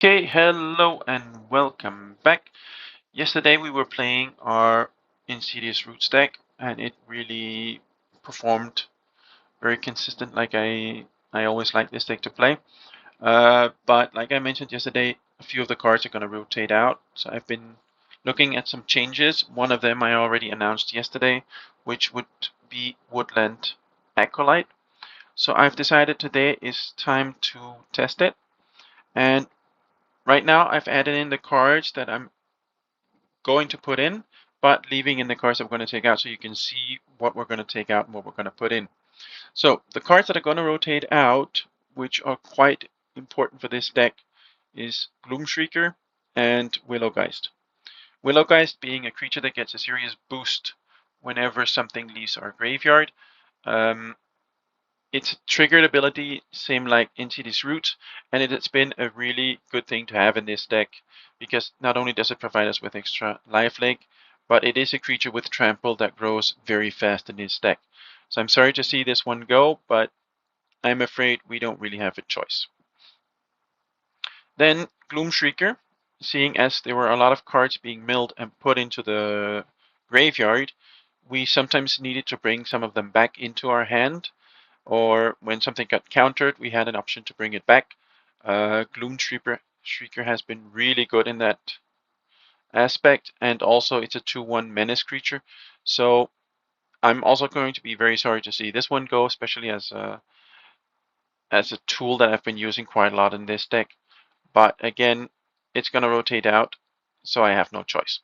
Okay, hello and welcome back. Yesterday we were playing our insidious roots deck and it really performed very consistent like I always like this deck to play. But like I mentioned yesterday, a few of the cards are going to rotate out. So I've been looking at some changes. One of them I already announced yesterday, which would be Woodland Acolyte. So I've decided today is time to test it. And right now I've added in the cards that I'm going to put in, but leaving in the cards that we're going to take out so you can see what we're going to take out and what we're going to put in. So the cards that are going to rotate out, which are quite important for this deck, is Gloomshrieker and Willowgeist. Willowgeist being a creature that gets a serious boost whenever something leaves our graveyard. Um, it's a triggered ability, same like Insidious Roots, and it has been a really good thing to have in this deck because not only does it provide us with extra lifelink, but it is a creature with trample that grows very fast in this deck. So I'm sorry to see this one go, but I'm afraid we don't really have a choice. Then Gloomshrieker, seeing as there were a lot of cards being milled and put into the graveyard, we sometimes needed to bring some of them back into our hand, or when something got countered, we had an option to bring it back. Gloomshrieker has been really good in that aspect, and also it's a 2/1 menace creature. So I'm also going to be very sorry to see this one go, especially as a tool that I've been using quite a lot in this deck. But again, it's going to rotate out, so I have no choice.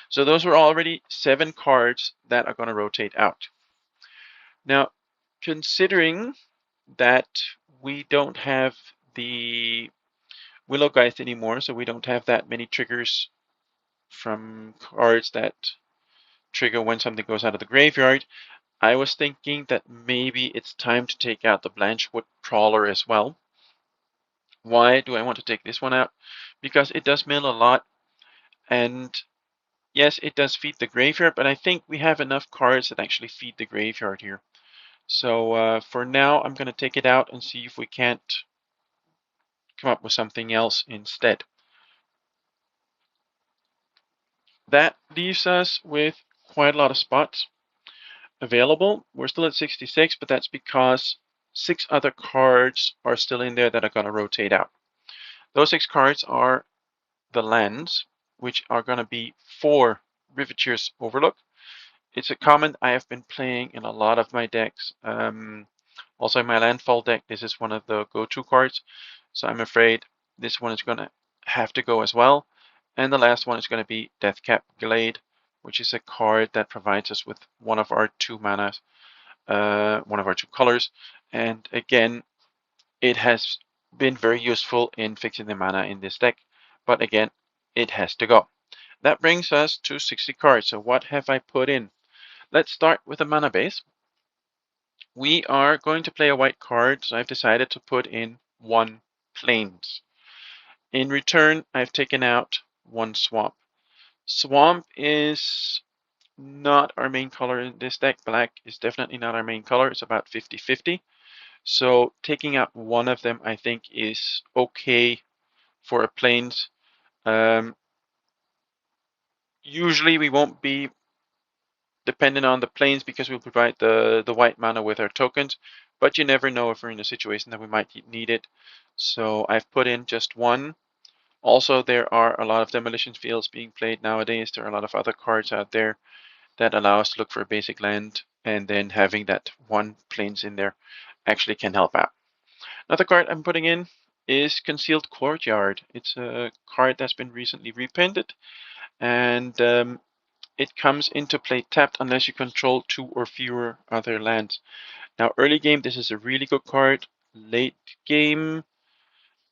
So those were already 7 cards that are going to rotate out. Now, considering that we don't have the Willowgeist anymore, so we don't have that many triggers from cards that trigger when something goes out of the graveyard, I was thinking that maybe it's time to take out the Blanchwood Crawler as well. Why do I want to take this one out? Because it does mill a lot, and yes, it does feed the graveyard, but I think we have enough cards that actually feed the graveyard here. So for now, I'm going to take it out and see if we can't come up with something else instead. That leaves us with quite a lot of spots available. We're still at 66, but that's because 6 other cards are still in there that are going to rotate out. Those 6 cards are the lands, which are going to be 4 Riveteer's Overlook. It's a common I have been playing in a lot of my decks. Also in my landfall deck, this is one of the go-to cards. So I'm afraid this one is going to have to go as well. And the last one is going to be Deathcap Glade, which is a card that provides us with one of our 2 manas, one of our 2 colors. And again, it has been very useful in fixing the mana in this deck. But again, it has to go. That brings us to 60 cards. So what have I put in? Let's start with a mana base. We are going to play a white card, so I've decided to put in 1 Plains. In return, I've taken out 1 Swamp. Swamp is not our main color in this deck. Black is definitely not our main color. It's about 50-50. So taking out one of them, I think, is okay for a Plains. Usually we won't be dependent on the Plains because we'll provide the white mana with our tokens, but you never know if we're in a situation that we might need it. So I've put in just 1. Also, there are a lot of demolition fields being played nowadays. There are a lot of other cards out there that allow us to look for a basic land, and then having that 1 Plains in there actually can help out. Another card I'm putting in is Concealed Courtyard. It's a card that's been recently reprinted, and it comes into play tapped unless you control 2 or fewer other lands. Now, early game, this is a really good card. Late game,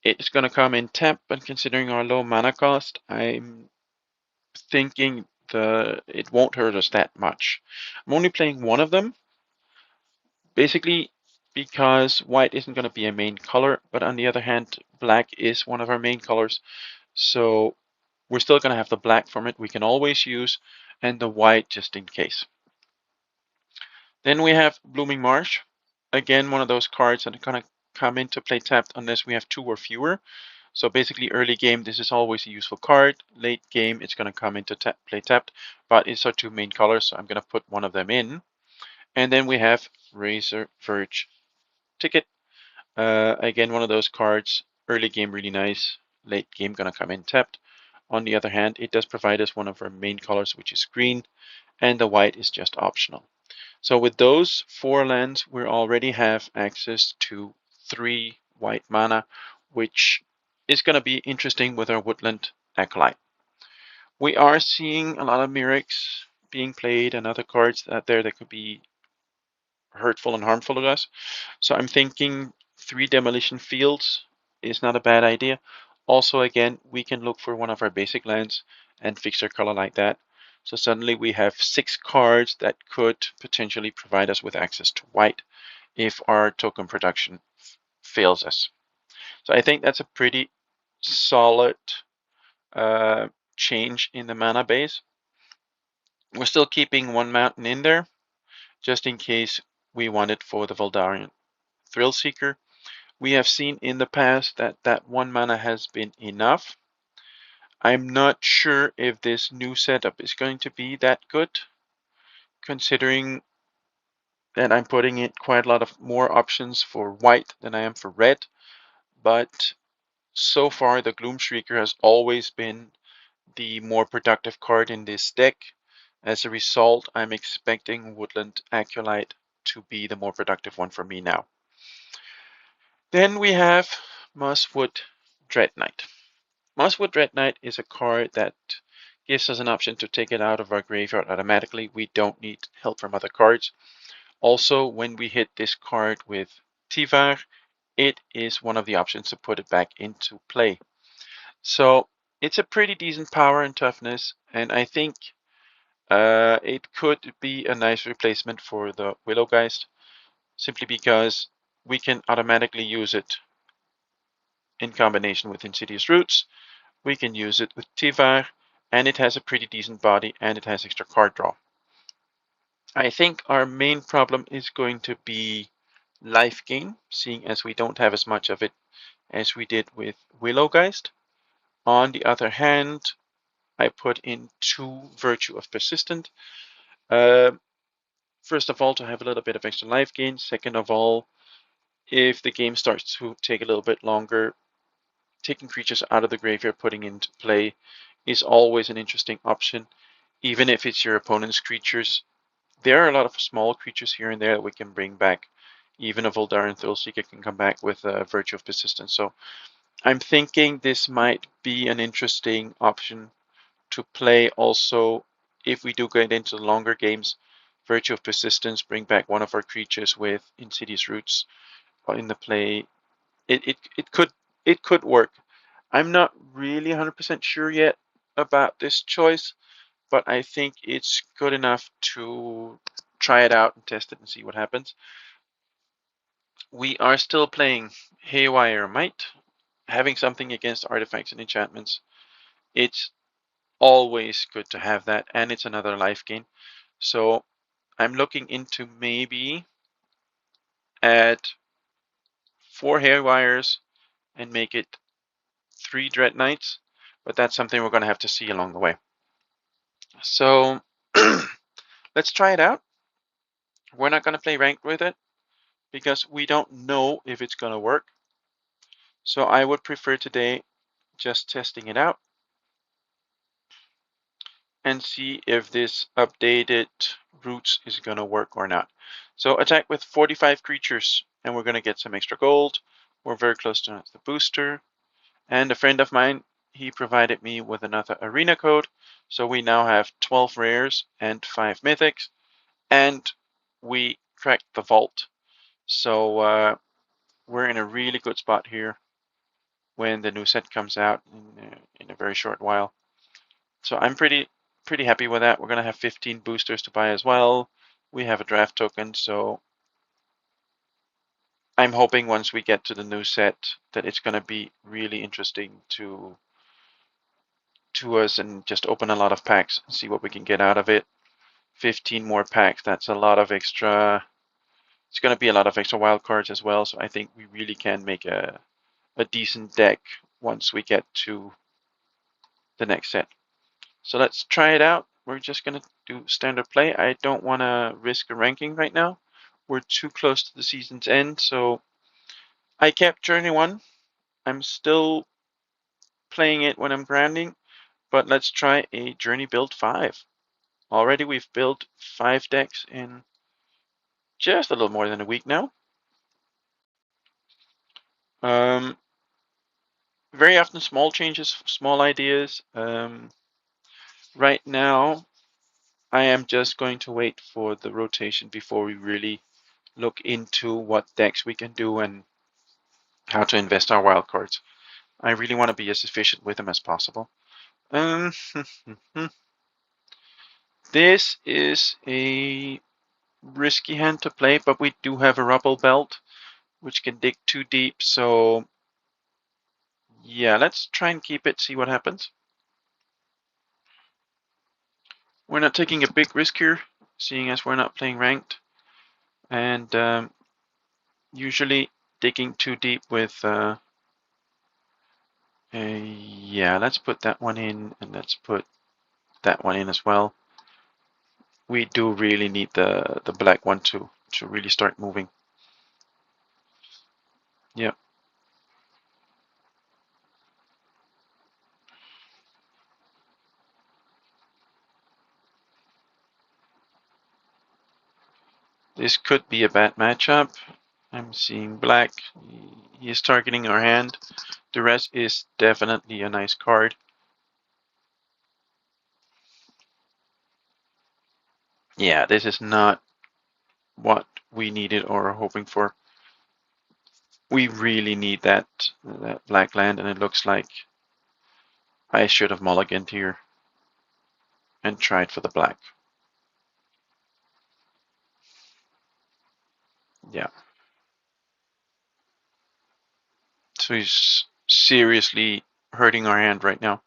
it's going to come in tapped, but considering our low mana cost, I'm thinking it won't hurt us that much. I'm only playing 1 of them, basically because white isn't going to be a main color, but on the other hand, black is one of our main colors, so we're still going to have the black from it we can always use, and the white just in case. Then we have Blooming Marsh. Again, one of those cards that are going to come into play tapped unless we have 2 or fewer. So basically, early game, this is always a useful card. Late game, it's going to come into play tapped, but it's our two main colors, so I'm going to put one of them in. And then we have Razor Verge Ticket. Again, one of those cards, early game really nice, late game going to come in tapped. On the other hand, it does provide us one of our main colors, which is green, and the white is just optional. So with those 4 lands, we already have access to 3 white mana, which is going to be interesting with our Woodland Acolyte. We are seeing a lot of Myrics being played and other cards out there that could be hurtful and harmful to us. So I'm thinking 3 Demolition Fields is not a bad idea. Also, again, we can look for one of our basic lands and fix their color like that. So suddenly we have 6 cards that could potentially provide us with access to white if our token production fails us. So I think that's a pretty solid change in the mana base. We're still keeping 1 mountain in there, just in case we want it for the Voldaren Thrill Seeker. We have seen in the past that that 1 mana has been enough. I'm not sure if this new setup is going to be that good, considering that I'm putting in quite a lot of more options for white than I am for red. But so far, the Gloom Shrieker has always been the more productive card in this deck. As a result, I'm expecting Woodland Acolyte to be the more productive one for me now. Then we have Mosswood Dread Knight. Mosswood Dread Knight is a card that gives us an option to take it out of our graveyard automatically. We don't need help from other cards. Also, when we hit this card with Tivar, it is one of the options to put it back into play. So it's a pretty decent power and toughness, and I think it could be a nice replacement for the Willowgeist, simply because we can automatically use it in combination with Insidious Roots. We can use it with Tivar, and it has a pretty decent body, and it has extra card draw. I think our main problem is going to be life gain, seeing as we don't have as much of it as we did with Willowgeist. On the other hand, I put in 2 Virtue of Persistent. First of all, to have a little bit of extra life gain. Second of all, if the game starts to take a little bit longer, taking creatures out of the graveyard, putting into play is always an interesting option, even if it's your opponent's creatures. There are a lot of small creatures here and there that we can bring back. Even a Voldaren Thrillseeker can come back with a Virtue of Persistence. So I'm thinking this might be an interesting option to play also if we do get into longer games. Virtue of Persistence, bring back one of our creatures with Insidious Roots in the play. It could work. I'm not really 100% sure yet about this choice, but I think it's good enough to try it out and test it and see what happens. We are still playing Haywire Might, having something against artifacts and enchantments. It's always good to have that, and it's another life gain. So I'm looking into maybe add 4 Haywires and make it 3 Dread Knights, but that's something we're going to have to see along the way. So let's try it out. We're not going to play ranked with it because we don't know if it's going to work. So I would prefer today just testing it out and see if this updated roots is going to work or not. So attack with 45 creatures, and we're going to get some extra gold. We're very close to the booster. And a friend of mine, he provided me with another arena code. So we now have 12 rares and 5 mythics. And we cracked the vault. So we're in a really good spot here when the new set comes out in a very short while. So I'm pretty happy with that. We're going to have 15 boosters to buy as well. We have a draft token, so I'm hoping once we get to the new set that it's going to be really interesting to us and just open a lot of packs and see what we can get out of it. 15 more packs, that's a lot of extra. It's going to be a lot of extra wild cards as well, so I think we really can make a decent deck once we get to the next set. So let's try it out. We're just going to do standard play. I don't want to risk a ranking right now. We're too close to the season's end, so I kept Journey 1. I'm still playing it when I'm grinding, but let's try a Journey build 5. Already we've built 5 decks in just a little more than a week now. Very often small changes, small ideas. Right now, I am just going to wait for the rotation before we really look into what decks we can do and how to invest our wildcards. I really want to be as efficient with them as possible. This is a risky hand to play, but we do have a rubble belt, which can dig too deep, so yeah, let's try and keep it, see what happens. We're not taking a big risk here, seeing as we're not playing ranked, and usually digging too deep with yeah, let's put that one in, and let's put that one in as well. We do really need the black one to really start moving. Yep. This could be a bad matchup. I'm seeing black. He is targeting our hand. The rest is definitely a nice card. Yeah, this is not what we needed or are hoping for. We really need that black land, and it looks like I should have mulliganed here and tried for the black. Yeah. So he's seriously hurting our hand right now.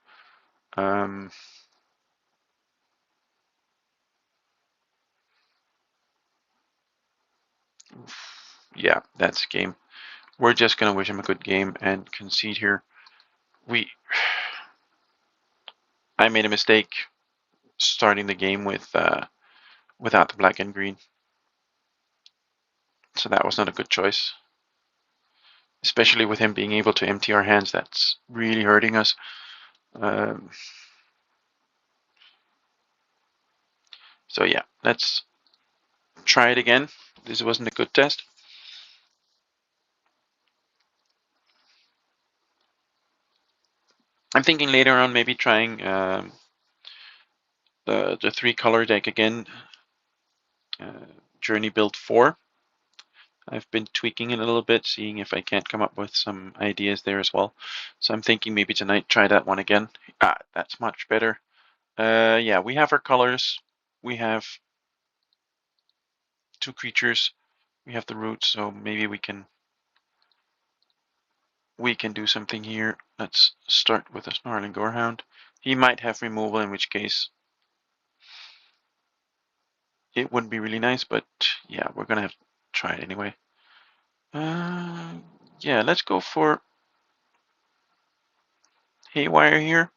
Yeah, that's a game. We're just gonna wish him a good game and concede here. I made a mistake starting the game with without the black and green, so that was not a good choice. Especially with him being able to empty our hands, that's really hurting us. So yeah, let's try it again. This wasn't a good test. I'm thinking later on maybe trying the 3-color deck again, Journey Build 4. I've been tweaking it a little bit, seeing if I can't come up with some ideas there as well. So I'm thinking maybe tonight try that one again. That's much better. Yeah, we have our colors. We have 2 creatures. We have the roots, so maybe we can do something here. Let's start with a Snarling Gorehound. He might have removal, in which case it wouldn't be really nice, but yeah, we're gonna have to try it anyway. Yeah, let's go for Haywire here.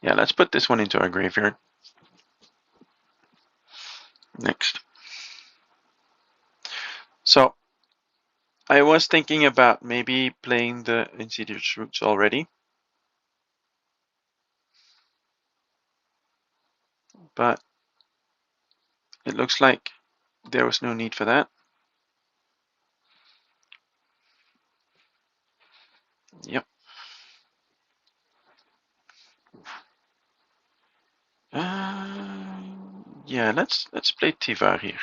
Yeah, let's put this one into our graveyard. Next. So, I was thinking about maybe playing the Insidious Roots already, but it looks like there was no need for that. Yep. Yeah, let's play Tivar here.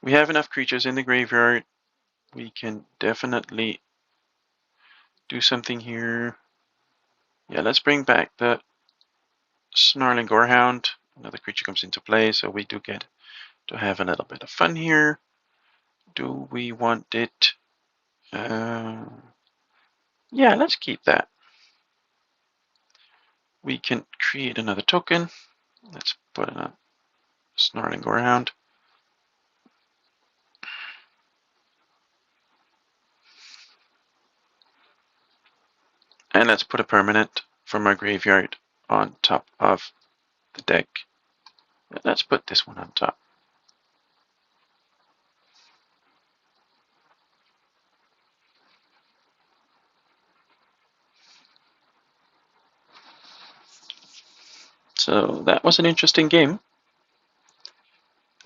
We have enough creatures in the graveyard. We can definitely do something here. Yeah, let's bring back the Snarling Gorehound. Another creature comes into play, so we do get to have a little bit of fun here. Do we want it? Yeah, let's keep that. We can create another token. Let's put in a Snarling Gorehound. And let's put a permanent from our graveyard on top of the deck. Let's put this one on top. So that was an interesting game.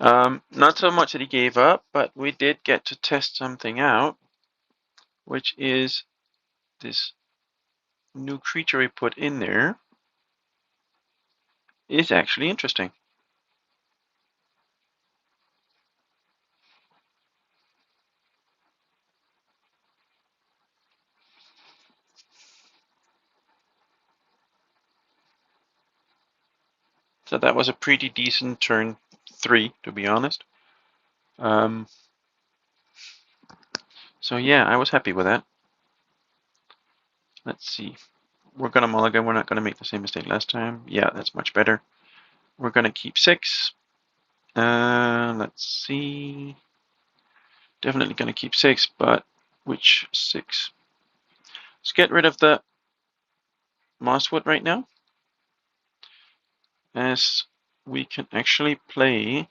Not so much that he gave up, but we did get to test something out, which is this new creature we put in there is actually interesting. So that was a pretty decent turn 3, to be honest. So yeah, I was happy with that. Let's see. We're going to mulligan. We're not going to make the same mistake last time. Yeah, that's much better. We're going to keep 6. Let's see. Definitely going to keep 6, but which 6? Let's get rid of the mosswood right now, as we can actually play.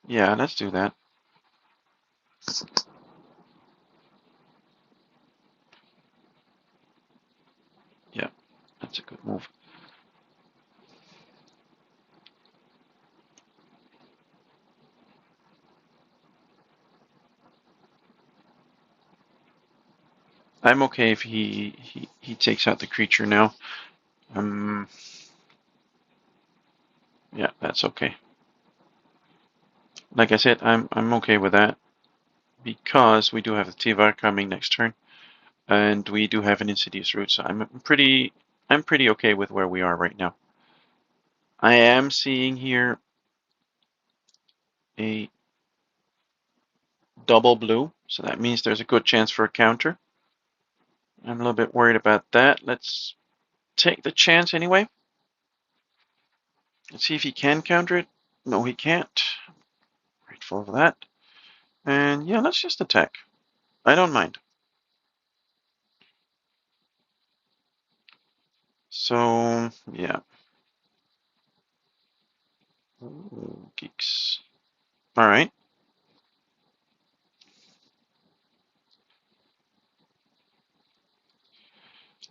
Yeah, let's do that. Yeah, that's a good move. I'm okay if he takes out the creature now. Yeah, that's okay. Like I said, I'm okay with that because we do have the Tivar coming next turn, and we do have an insidious root. So I'm pretty okay with where we are right now. I am seeing here a double blue, so that means there's a good chance for a counter. I'm a little bit worried about that. Let's take the chance anyway. Let's see if he can counter it. No, he can't. Grateful for that. And yeah, let's just attack. I don't mind. So, yeah. Ooh, geeks. All right.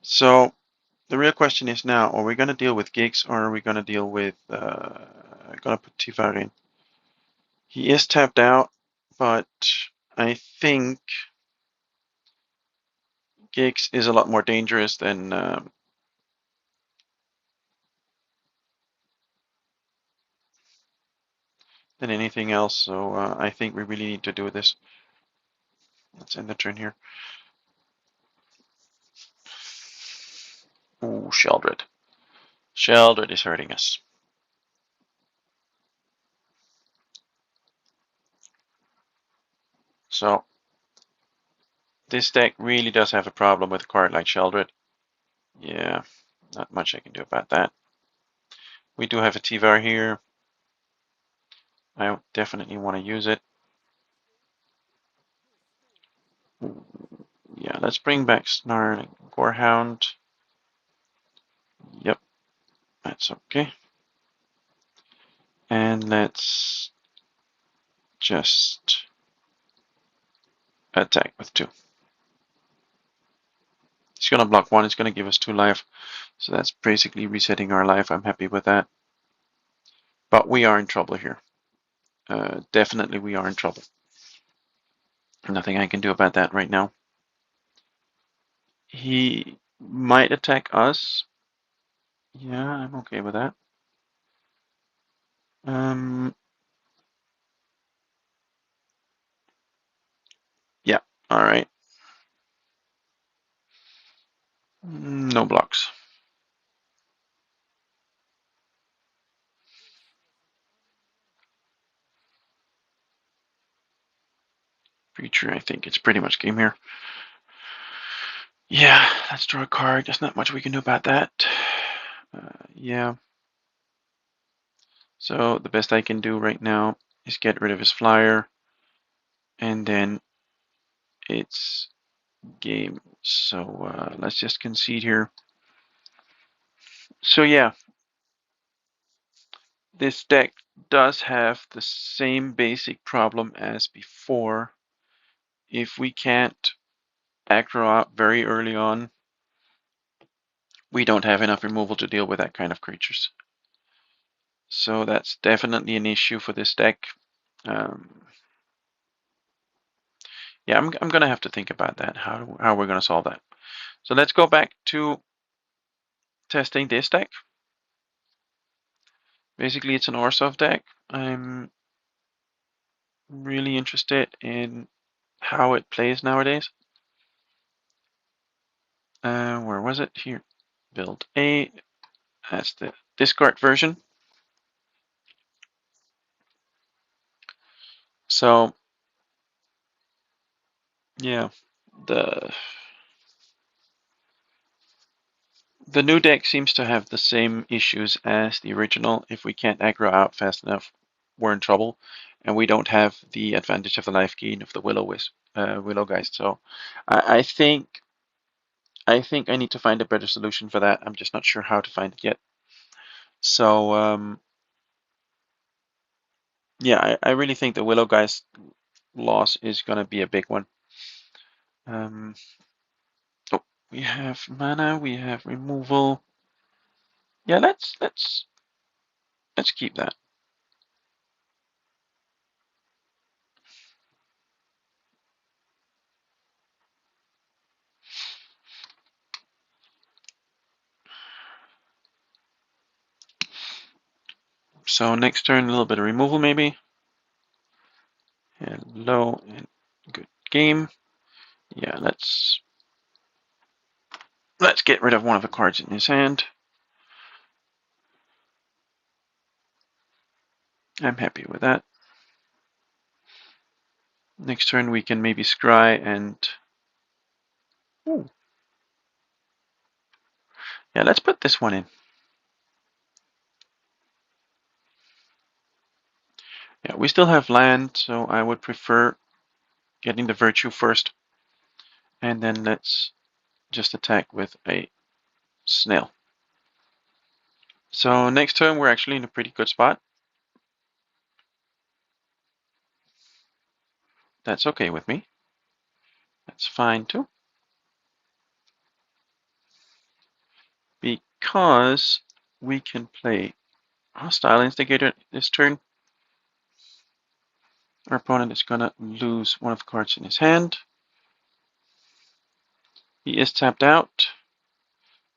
So, the real question is now, are we going to deal with gigs or are we going to deal with, going to put Tivar in? He is tapped out, but I think gigs is a lot more dangerous than anything else. So I think we really need to do this. Let's end the turn here. Ooh, Sheldred. Sheldred is hurting us. So this deck really does have a problem with a card like Sheldred. Yeah, not much I can do about that. We do have a Tivar here. I definitely want to use it. Yeah, let's bring back Snarling Gorehound. Yep, that's okay. And let's just attack with 2. It's going to block 1. It's going to give us 2 life. So that's basically resetting our life. I'm happy with that. But we are in trouble here. Definitely we are in trouble. Nothing I can do about that right now. He might attack us. Yeah, I'm okay with that. Yeah, alright. No blocks. Creature, I think it's pretty much game here. Yeah, let's draw a card. There's not much we can do about that. Yeah. So the best I can do right now is get rid of his flyer. And then it's game. So let's just concede here. So yeah, this deck does have the same basic problem as before. If we can't aggro out very early on, we don't have enough removal to deal with that kind of creatures. So that's definitely an issue for this deck. Yeah, I'm going to have to think about that, how we're going to solve that. So let's go back to testing this deck. Basically, it's an orzhov deck. I'm really interested in how it plays nowadays. Where was it? Here. Build A. That's the discard version. So, yeah, the new deck seems to have the same issues as the original. If we can't aggro out fast enough, we're in trouble, and we don't have the advantage of the life gain of the Willow Geist. So, I think I need to find a better solution for that. I'm just not sure how to find it yet. So, yeah, I really think the Willow Geist loss is going to be a big one. Oh, we have mana, we have removal. Yeah, let's keep that. So next turn, a little bit of removal maybe. Hello and good game. Yeah, let's get rid of one of the cards in his hand. I'm happy with that. Next turn we can maybe scry and ooh. Yeah, let's put this one in. Yeah, we still have land, so I would prefer getting the virtue first. And then let's just attack with a snail. So next turn we're actually in a pretty good spot. That's okay with me. That's fine too. Because we can play Hostile Instigator this turn. Our opponent is going to lose one of the cards in his hand. He is tapped out.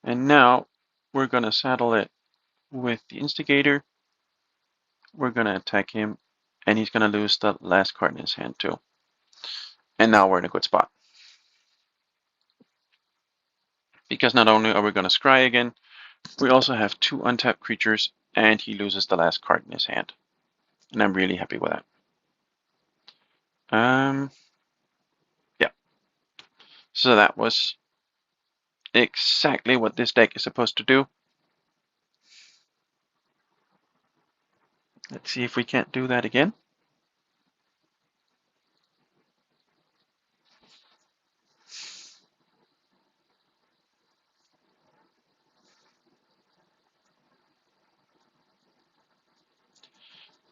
And now we're going to saddle it with the Instigator. We're going to attack him. And he's going to lose the last card in his hand too. And now we're in a good spot. Because not only are we going to scry again, we also have 2 untapped creatures. And he loses the last card in his hand. And I'm really happy with that. Yeah. So that was exactly what this deck is supposed to do. Let's see if we can't do that again.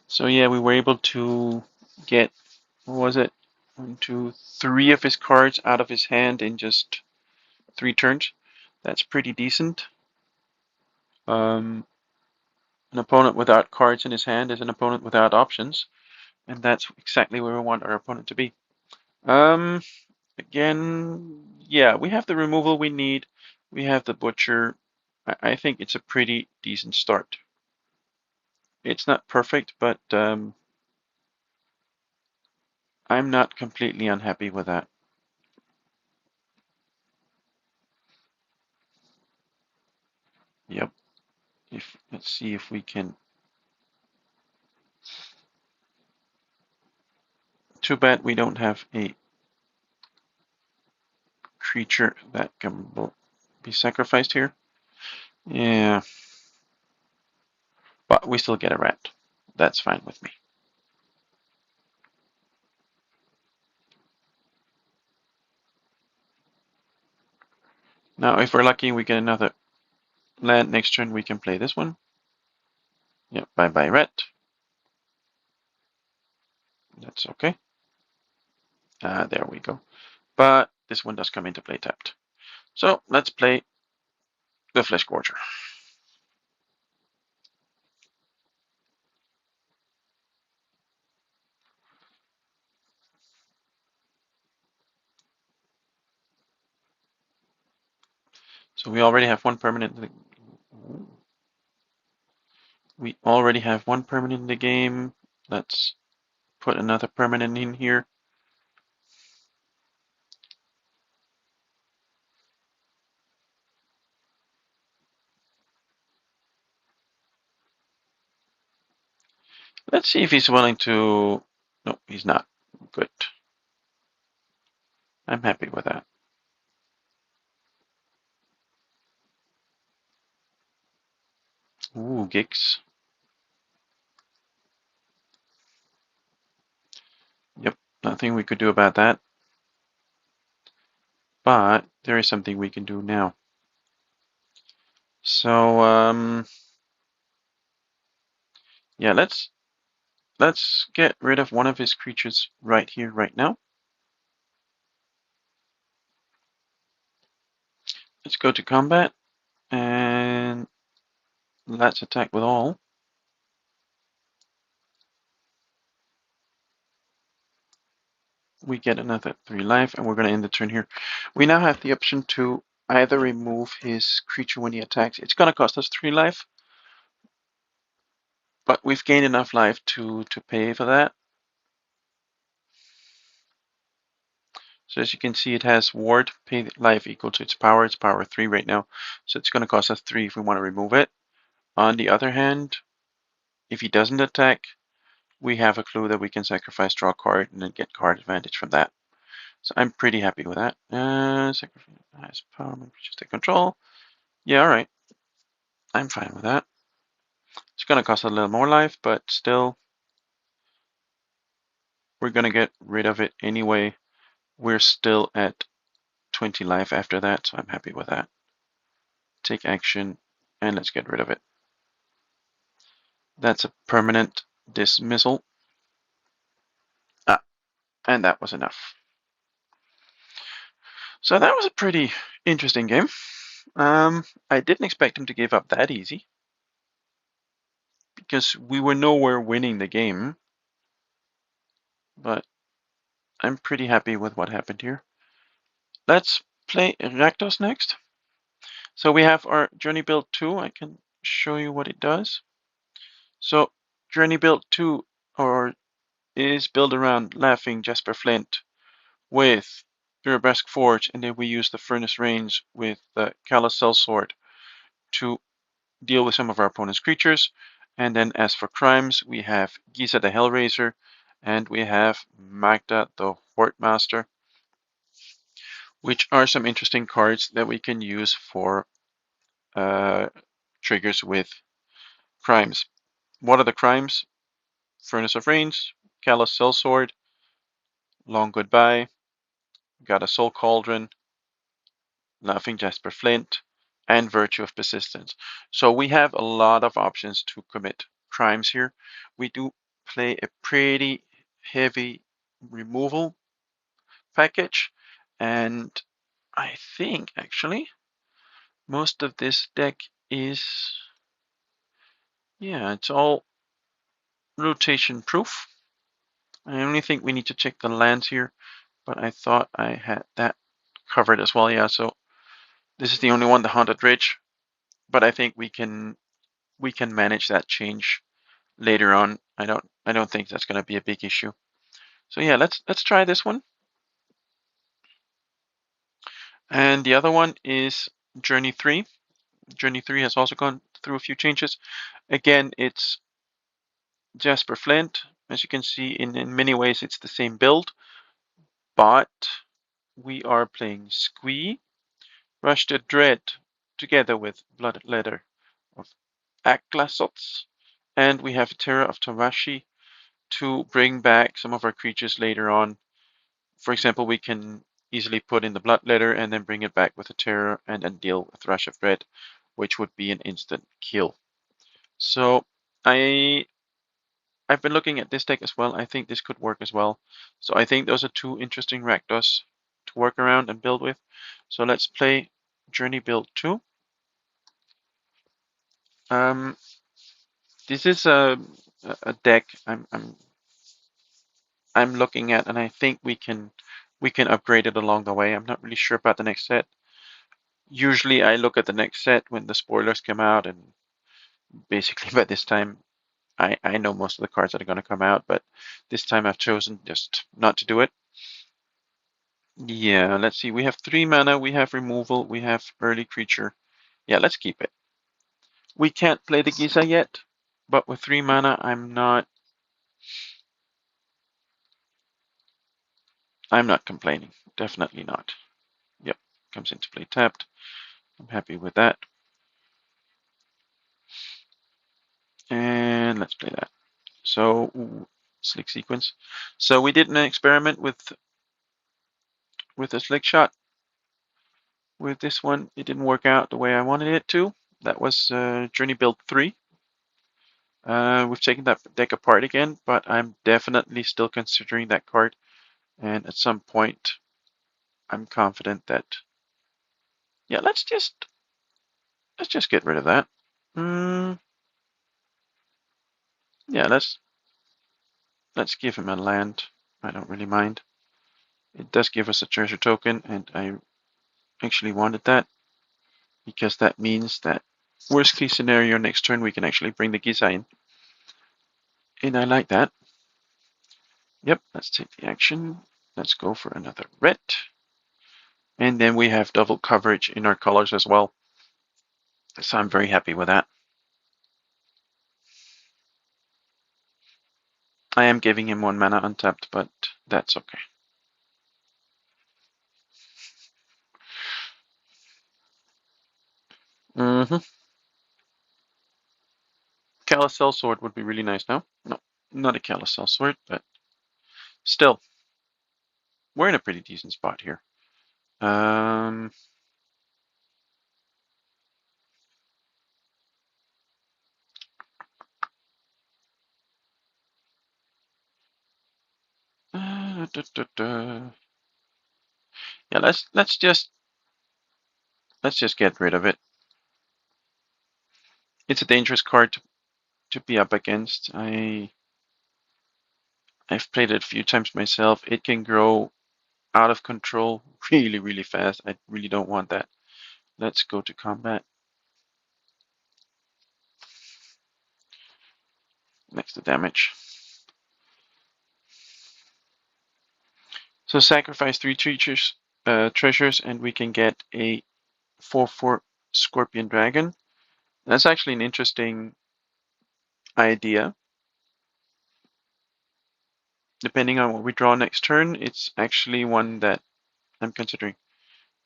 So yeah, we were able to get, what was it? 1, 2, 3 of his cards out of his hand in just 3 turns. That's pretty decent. An opponent without cards in his hand is an opponent without options, and that's exactly where we want our opponent to be. Again, yeah, we have the removal we need. We have the butcher. I think it's a pretty decent start. It's not perfect, but I'm not completely unhappy with that. Yep. Let's see if we can. Too bad we don't have a creature that can be sacrificed here. Yeah. But we still get a rat. That's fine with me. Now, if we're lucky, we get another land next turn. We can play this one. Yep, bye-bye red. That's okay. There we go. But this one does come into play tapped. So let's play the Flesh Gorger. So we already have one permanent. We already have one permanent in the game. Let's put another permanent in here. Let's see if he's willing to... No, he's not. Good. I'm happy with that. Ooh, gigs. Yep, nothing we could do about that. But there is something we can do now. So, yeah, let's get rid of one of his creatures right here, right now. Let's go to combat, and let's attack with all. We get another 3 life, and we're going to end the turn here. We now have the option to either remove his creature when he attacks. It's going to cost us 3 life, but we've gained enough life to pay for that. So as you can see, it has ward, pay life equal to its power. It's power 3 right now, so it's going to cost us 3 if we want to remove it. On the other hand, if he doesn't attack, we have a clue that we can sacrifice, draw a card, and then get card advantage from that. So I'm pretty happy with that. Sacrifice power, just take control. Yeah, all right. I'm fine with that. It's going to cost a little more life, but still, we're going to get rid of it anyway. We're still at 20 life after that, so I'm happy with that. Take action, and let's get rid of it. That's a permanent dismissal. And that was enough. So that was a pretty interesting game. I didn't expect him to give up that easy, because we were nowhere winning the game. But I'm pretty happy with what happened here. Let's play rakdos next. So we have our Journey Build 2. I can show you what it does. So Journey Build 2 is built around Laughing Jasper Flint with Durabresk Forge, and then we use the Furnace Range with the Callous Sword to deal with some of our opponent's creatures. And then as for crimes, we have Giza the Hellraiser, and we have Magda the Hortmaster, which are some interesting cards that we can use for triggers with crimes. What are the crimes? Furnace of Rains, Callous Sword, Long Goodbye, Got a Soul Cauldron, Laughing Jasper Flint, and Virtue of Persistence. So we have a lot of options to commit crimes here. We do play a pretty heavy removal package, and I think actually most of this deck is, yeah, it's all rotation proof. I only think we need to check the lands here, but I thought I had that covered as well. Yeah, so this is the only one, the Haunted Ridge, but I think we can manage that change later on. I don't think that's going to be a big issue. So yeah, let's try this one. And the other one is Journey 3. Journey 3 has also gone through a few changes. Again, it's Jasper Flint. As you can see, in many ways it's the same build, but we are playing Squee, Rush the Dread, together with Blood Letter of Akhlasots, and we have Terror of Tarashi to bring back some of our creatures later on. For example, we can easily put in the Bloodletter and then bring it back with a Terror and then deal with Rush of Red, which would be an instant kill. So I've been looking at this deck as well. I think this could work as well. So I think those are two interesting rakdos to work around and build with. So let's play Journey Build 2. This is a deck I'm looking at, and I think we can upgrade it along the way. I'm not really sure about the next set. Usually I look at the next set when the spoilers come out, and basically by this time I know most of the cards that are going to come out, but this time I've chosen just not to do it. Yeah, let's see. We have 3 mana, we have removal, we have early creature. Yeah, let's keep it. We can't play the Giza yet, but with 3 mana I'm not complaining. Definitely not. Yep, comes into play tapped. I'm happy with that. And let's play that. So, ooh, slick sequence. So we did an experiment with a slick shot. With this one, it didn't work out the way I wanted it to. That was Journey Build 3. We've taken that deck apart again, but I'm definitely still considering that card. And at some point, I'm confident that, yeah, let's just get rid of that. Yeah, let's give him a land. I don't really mind. It does give us a treasure token, and I actually wanted that because that means that worst case scenario next turn we can actually bring the Giza in. And I like that. Yep, let's take the action. Let's go for another red. And then we have double coverage in our colors as well. So I'm very happy with that. I am giving him 1 mana untapped, but that's okay. Mm-hmm. Calisel Sword would be really nice now. No, not a Calisel Sword, but still, we're in a pretty decent spot here. Um, yeah, let's just get rid of it. It's a dangerous card to be up against. I've played it a few times myself. It can grow out of control really, really fast. I really don't want that. Let's go to combat. Next to damage. So sacrifice 3 treasures, and we can get a 4/4 Scorpion Dragon. That's actually an interesting idea. Depending on what we draw next turn, it's actually one that I'm considering.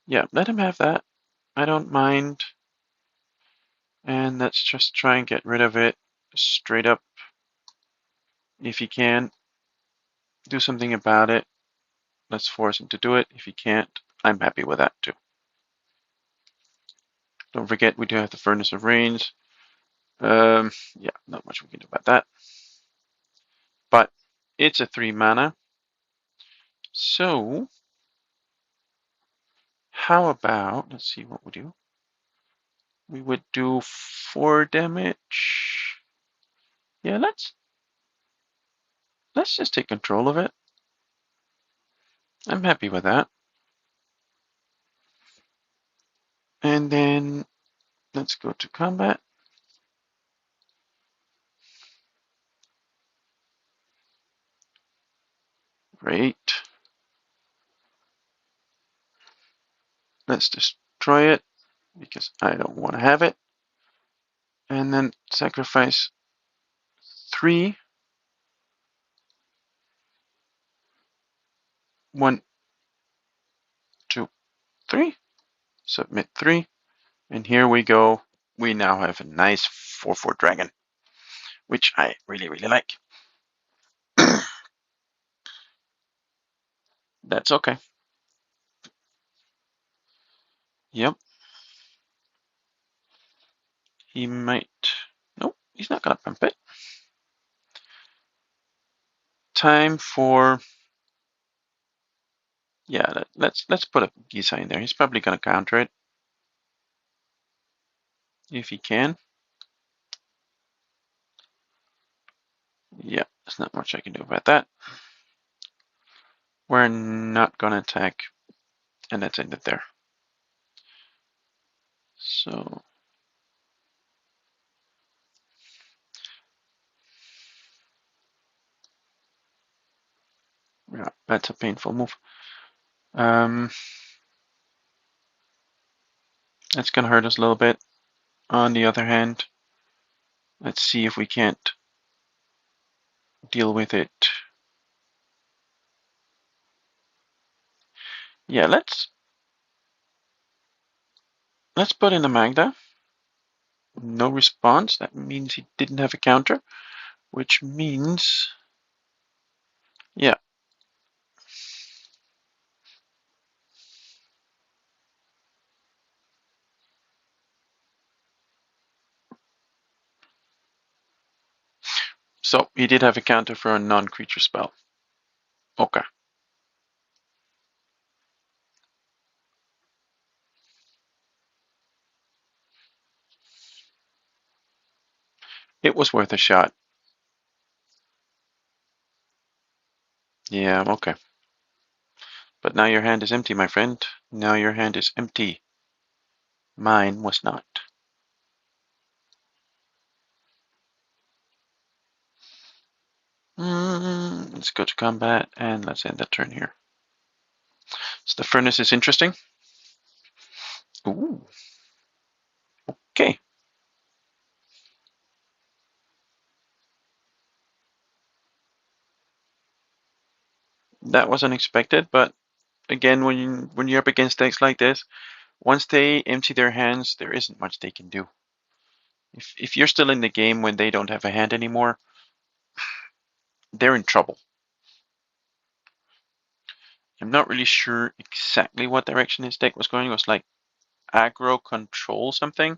Yeah, let him have that. I don't mind. And let's just try and get rid of it straight up. If he can, do something about it. Let's force him to do it. If he can't, I'm happy with that too. Don't forget, we do have the Furnace of Rains. Yeah, not much we can do about that. But it's a 3 mana. So, how about, let's see what we do. We would do 4 damage. Yeah, let's just take control of it. I'm happy with that. And then let's go to combat. Great. Let's destroy it because I don't want to have it. And then sacrifice 3. 1, 2, 3. Submit 3. And here we go. We now have a nice 4/4 dragon, which I really, really like. That's okay. Yep. He might. Nope, he's not going to pump it. Time for. Yeah, let's put a Gisa in there. He's probably going to counter it if he can. Yeah, there's not much I can do about that. We're not going to attack, and that's ended there. So. Yeah, that's a painful move. That's going to hurt us a little bit. On the other hand, let's see if we can't deal with it. Yeah, let's put in a Magda. No response. That means he didn't have a counter, which means, yeah. So he did have a counter for a non-creature spell. Okay. It was worth a shot. Yeah, okay. But now your hand is empty, my friend. Now your hand is empty. Mine was not. Let's go to combat and let's end the turn here. So the furnace is interesting. Ooh. Okay. That was unexpected, but again, when you're up against decks like this, once they empty their hands, there isn't much they can do. If you're still in the game when they don't have a hand anymore, they're in trouble. I'm not really sure exactly what direction his deck was going. It was like aggro control something.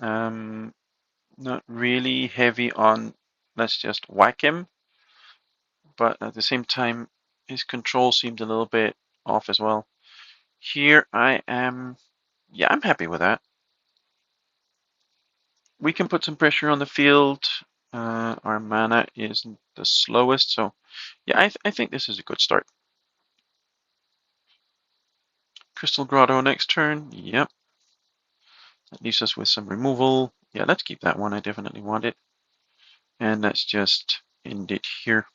Not really heavy on let's just whack him, but at the same time, his control seemed a little bit off as well. Here I am. Yeah, I'm happy with that. We can put some pressure on the field. Our mana isn't the slowest, so yeah, I think this is a good start. Crystal Grotto next turn. Yep. That leaves us with some removal. Yeah, let's keep that one. I definitely want it. And let's just end it here.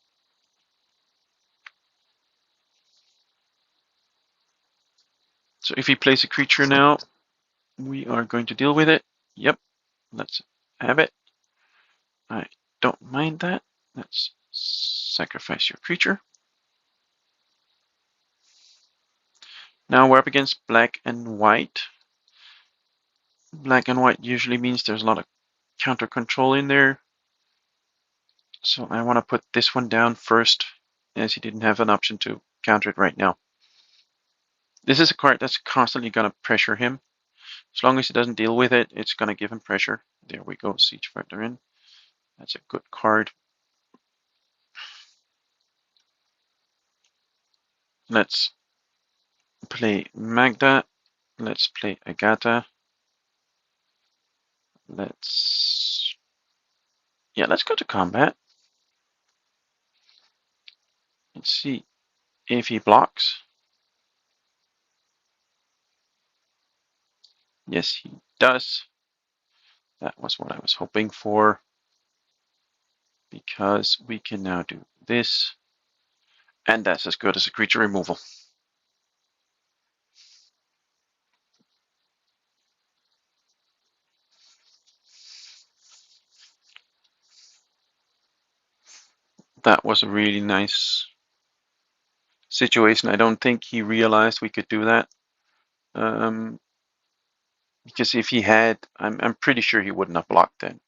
So if he plays a creature now, we are going to deal with it. Yep. Let's have it. I don't mind that. Let's sacrifice your creature. Now we're up against black and white. Black and white usually means there's a lot of counter control in there. So I want to put this one down first, as he didn't have an option to counter it right now. This is a card that's constantly going to pressure him. As long as he doesn't deal with it, it's going to give him pressure. There we go, Siege Fighter in. That's a good card. Let's play Magda. Let's play Agatha. Let's go to combat. Let's see if he blocks. Yes, he does. That was what I was hoping for, because we can now do this, and that's as good as a creature removal. That was a really nice situation. I don't think he realized we could do that. Because if he had, I'm pretty sure he wouldn't have blocked then.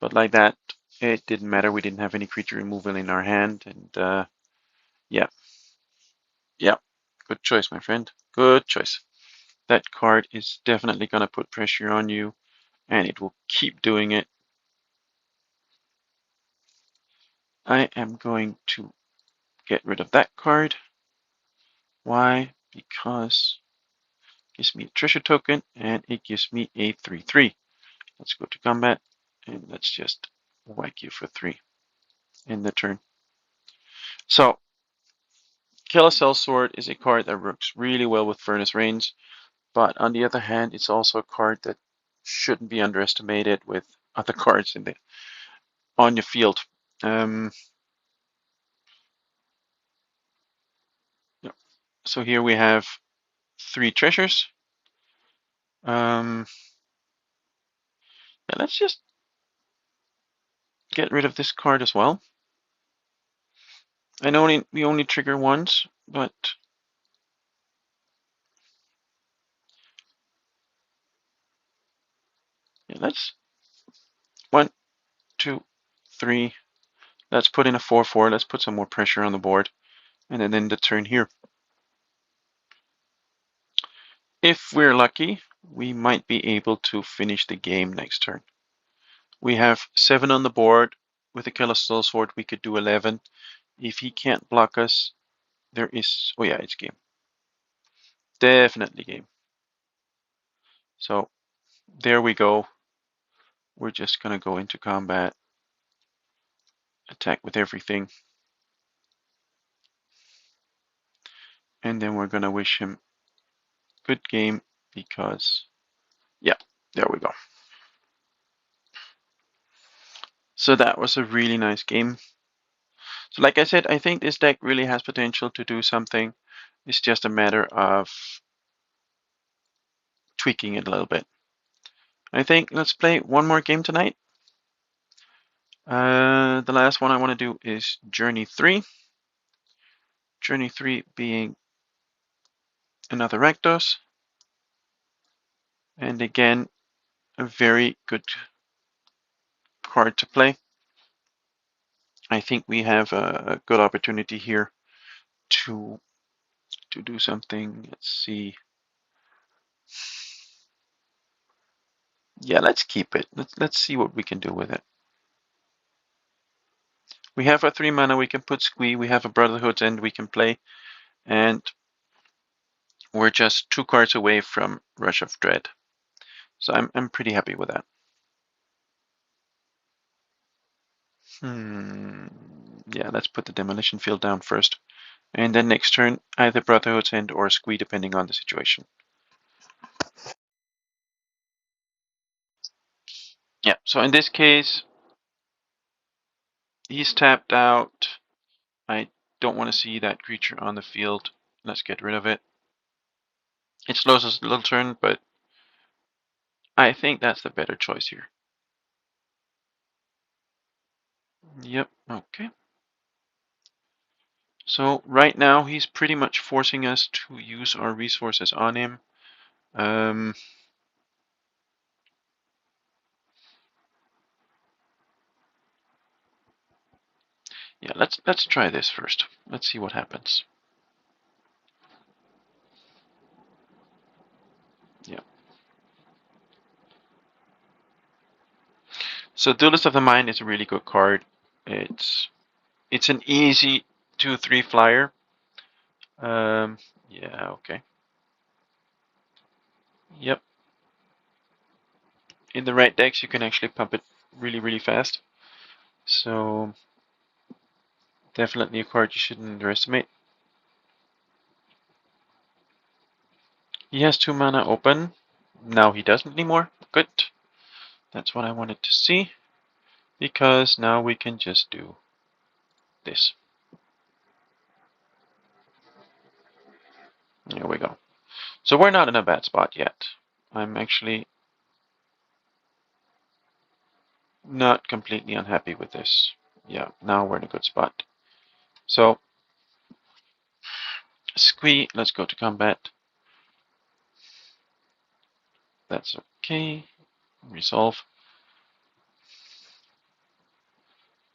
But like that, it didn't matter. We didn't have any creature removal in our hand, and yeah, good choice, my friend. Good choice. That card is definitely going to put pressure on you, and it will keep doing it. I am going to get rid of that card. Why? Because it gives me a treasure token, and it gives me a 3/3. Let's go to combat, and let's just whack you for 3 in the turn. So, Killer Cell Sword is a card that works really well with Furnace Rains, but on the other hand, it's also a card that shouldn't be underestimated with other cards in the on your field. Um, so here we have 3 treasures. Yeah, let's just get rid of this card as well. I know we only trigger once, but yeah, let's 1, 2, 3. Let's put in a 4/4. Let's put some more pressure on the board, and then end the turn here. If we're lucky, we might be able to finish the game next turn. We have 7 on the board. With a Killer Soul Sword, we could do 11. If he can't block us, there is... Oh yeah, it's game. Definitely game. So, there we go. We're just going to go into combat. Attack with everything. And then we're going to wish him good game because... Yeah, there we go. So that was a really nice game. So like I said, I think this deck really has potential to do something. It's just a matter of tweaking it a little bit. I think let's play one more game tonight. The last one I want to do is Journey 3. Journey 3 being another rakdos. And again, a very good card to play. I think we have a good opportunity here to do something. Let's see. Yeah, let's keep it. Let's see what we can do with it. We have our 3 mana, we can put Squee, we have a Brotherhood's End we can play, and we're just 2 cards away from Rush of Dread. So I'm pretty happy with that. Yeah, let's put the Demolition Field down first. And then next turn, either Brotherhood's End or Squee, depending on the situation. Yeah, so in this case, he's tapped out. I don't want to see that creature on the field. Let's get rid of it. It slows us a little turn, but I think that's the better choice here. Yep, okay. So right now he's pretty much forcing us to use our resources on him. Yeah, let's try this first. Let's see what happens. Yeah. So Duelist of the Mind is a really good card. It's an easy 2/3 flyer. Yeah, okay. Yep. In the right decks, you can actually pump it really, really fast. So definitely a card you shouldn't underestimate. He has 2 mana open. Now he doesn't anymore. Good. That's what I wanted to see. Because now we can just do this. There we go. So we're not in a bad spot yet. I'm actually not completely unhappy with this. Yeah, now we're in a good spot. So, Squee, let's go to combat. That's okay. Resolve.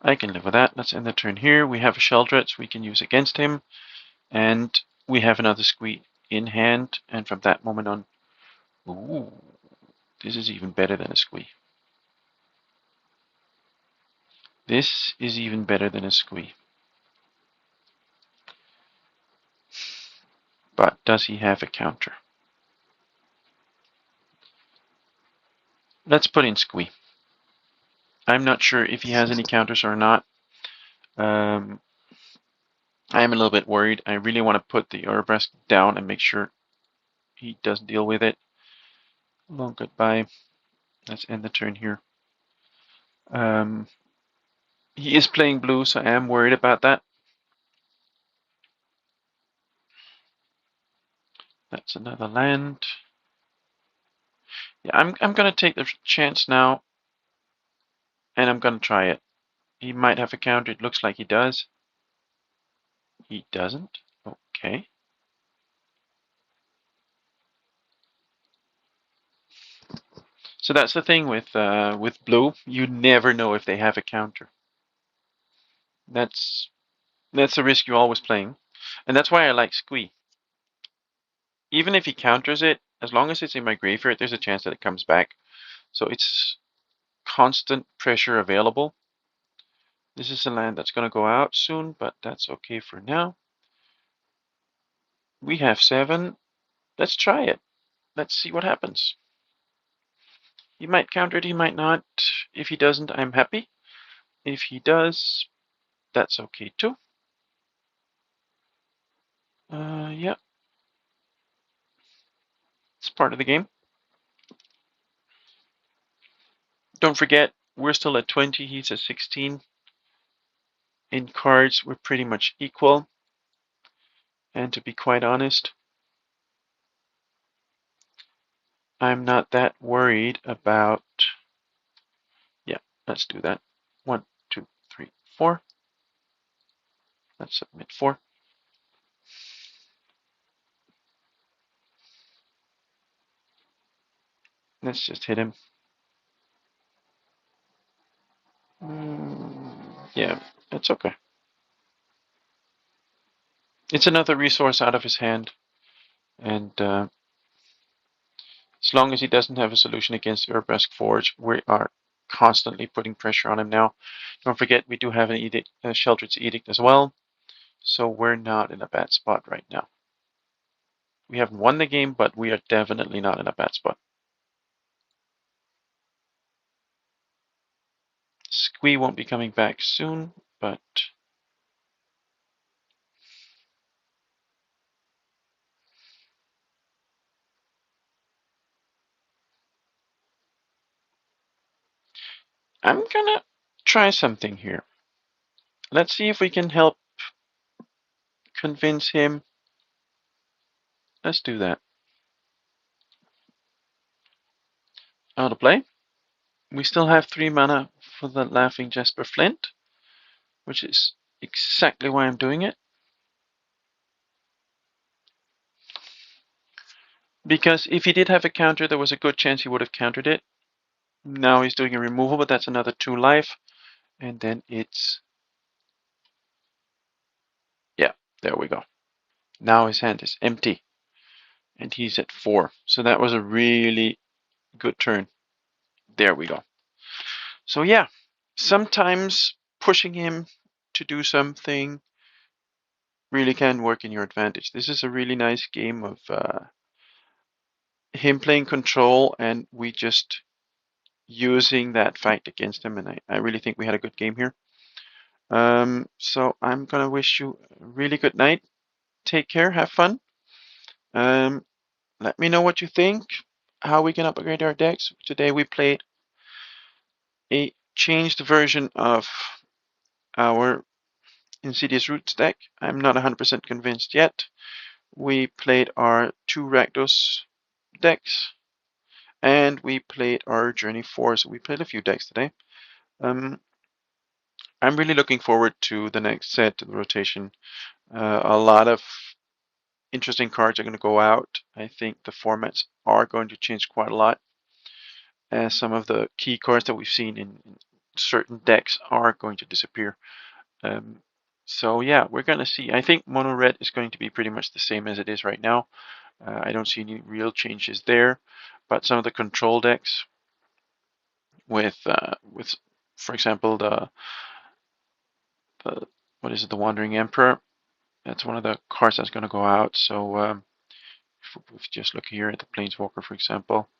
I can live with that. Let's end the turn here. We have a Sheldred we can use against him. And we have another Squee in hand, and from that moment on, ooh, this is even better than a squee. This is even better than a squee. But does he have a counter? Let's put in squee. I'm not sure if he has any counters or not. I am a little bit worried. I really want to put the orzhov down and make sure he doesn't deal with it. Long goodbye. Let's end the turn here. He is playing blue, so I am worried about that. That's another land. Yeah, I'm gonna take the chance now, and I'm gonna try it. He might have a counter. It looks like he does. He doesn't. Okay. So that's the thing with blue. You never know if they have a counter. That's the risk you're always playing, and that's why I like squee. Even if he counters it, as long as it's in my graveyard, there's a chance that it comes back. So it's constant pressure available. This is a land that's going to go out soon, but that's okay for now. We have 7. Let's try it. Let's see what happens. He might counter it, he might not. If he doesn't, I'm happy. If he does, that's okay too. Yeah. It's part of the game. Don't forget, we're still at 20, he's at 16. In cards, we're pretty much equal. And to be quite honest, I'm not that worried about... Yeah, let's do that. 1, 2, 3, 4. Let's submit 4. Let's just hit him. Yeah, it's okay. It's another resource out of his hand. And as long as he doesn't have a solution against Urbresk Forge, we are constantly putting pressure on him now. Don't forget, we do have an edict, Sheldred's Edict as well. So we're not in a bad spot right now. We haven't won the game, but we are definitely not in a bad spot. Squee won't be coming back soon, but I'm gonna try something here. Let's see if we can help convince him. Let's do that. Out of play. We still have 3 mana for the Laughing Jasper Flint, which is exactly why I'm doing it. Because if he did have a counter, there was a good chance he would have countered it. Now he's doing a removal, but that's another 2 life. And then it's... Yeah, there we go. Now his hand is empty. And he's at 4. So that was a really good turn. There we go. So yeah, sometimes pushing him to do something really can work in your advantage. This is a really nice game of him playing control and we just using that fact against him. And I really think we had a good game here. So I'm going to wish you a really good night. Take care. Have fun. Let me know what you think, how we can upgrade our decks. Today we played a changed version of our Insidious Roots deck. I'm not 100% convinced yet. We played our 2 rakdos decks, and we played our Journey 4, so we played a few decks today. I'm really looking forward to the next set, to the rotation. A lot of interesting cards are going to go out. I think the formats are going to change quite a lot, as some of the key cards that we've seen in certain decks are going to disappear. So yeah, we're gonna see. I think mono red is going to be pretty much the same as it is right now. I don't see any real changes there, but some of the control decks with, for example, the what is it, the Wandering Emperor. That's one of the cards that's going to go out. So if we just look here at the Planeswalker, for example.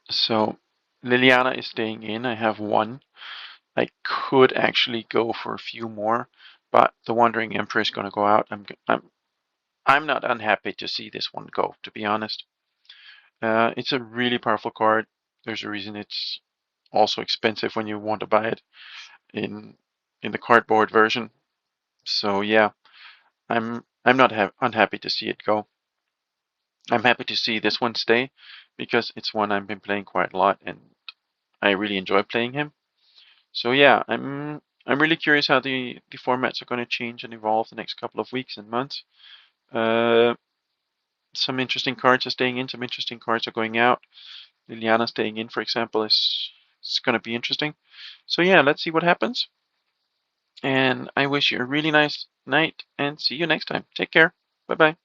So Liliana is staying in. I have one. I could actually go for a few more, but the Wandering Emperor is going to go out. I'm not unhappy to see this one go, to be honest. It's a really powerful card. There's a reason it's also expensive when you want to buy it in the cardboard version. So yeah, I'm not unhappy to see it go. I'm happy to see this one stay because it's one I've been playing quite a lot and I really enjoy playing him. So yeah, I'm really curious how the formats are going to change and evolve the next couple of weeks and months. Uh, some interesting cards are staying in, some interesting cards are going out. Liliana staying in, for example, is going to be interesting. So yeah, let's see what happens. And I wish you a really nice night and see you next time. Take care. Bye bye.